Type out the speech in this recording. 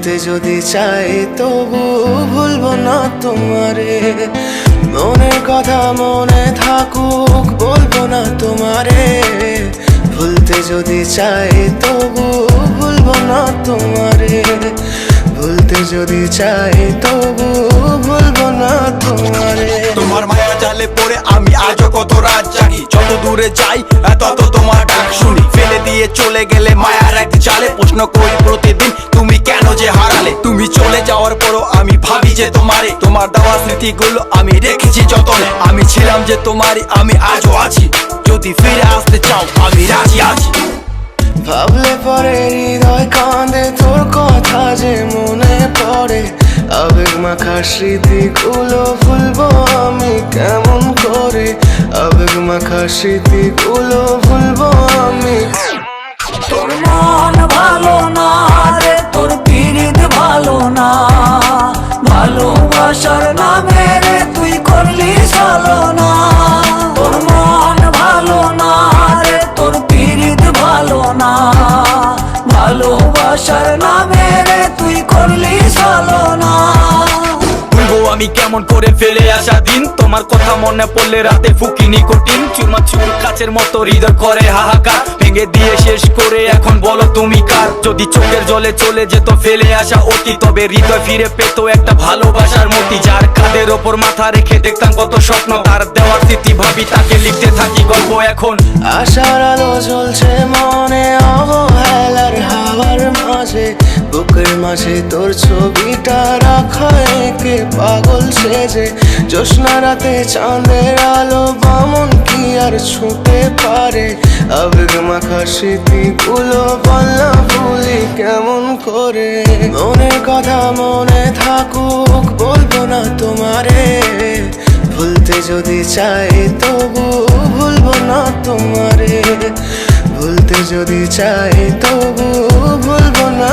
ভুলতে যদি চাই তবু ভুলবো না তোমারে। মনের কথা মনে থাকুক বলবো না তোমারে। ভুলতে যদি চাই তবু ভুলবো না তোমারে। ভুলতে যদি চাই তবু ভুলবো না তোমারে। তোমার মায়া জালে পড়ে আমি আজও কত রাত জাগি, যত দূরে যাই তত তোমার ডাক শুনি। ফেলে দিয়ে চলে গেলে মায়ার এক জালে প্রশ্ন করি প্রতিদিন তুমি কেন যে হারালে। তুমি চলে যাওয়ার পরও আমি ভাবি যে তোমারে, তোমার দেওয়া স্মৃতিগুলো আমি রেখেছি যতনে। আমি ছিলাম যে তোমারই, আমি আজও আছি, যদি ফিরে আসতে চাও আমি রাজি আছি। ভাবলে পরে হৃদয় কাঁদে, তোর কথা যে মনে পড়ে। আবেগ মাখা স্মৃতিগুলো ভুলবো আমি কেমন করে। আবেগ মাখা স্মৃতিগুলো ভুলবো আমি। তোর মন ভালো না রে, তোর পীড়িত ভালো না। ভালোবাসার নামে রে তুই করলি ছলনা। তোর মন ভালো না রে, তোর পীড়িত ভালো না। ভালোবাসার নামে রে তুই করলি ছলনা। আমি কেমন করে ফেলে আসা দিন, তোমার কথা মনে পড়লে রাতে ফুকি নিকোটিন। চুমাচুর কাচের মতো হৃদয় করে হাহাকার, ভেঙে দিয়ে শেষ করে এখন বলো তুমি কার। যদি চোখের জলে চলে যেত ফেলে আসা অতি, তবে হৃদয় ফিরে পেত একটা ভালোবাসার মতি। যার কাঁধের ওপর মাথা রেখে দেখতাম কত স্বপ্ন, তার দেওয়ার স্মৃতি ভাবি তাকে লিখতে থাকি গল্প এখন। আশার আলো জ্বলছে মনে অবহেলার হাওয়ার মাঝে। বুকের মাঝে তোর ছবিটা রাখা একে পাগল সেজে। জ্যোৎস্না রাতে চাঁদের আলো বামন কি আর ছুঁতে পারে। আবেগ মাখা স্মৃতিগুলো বলনা ভুলি কেমন করে। মনের কথা মনে থাকুক বলবো না তোমারে। ভুলতে যদি চাই তবু ভুলবো না তোমারে। ভুলতে যদি চাই তবু ভুলবো না।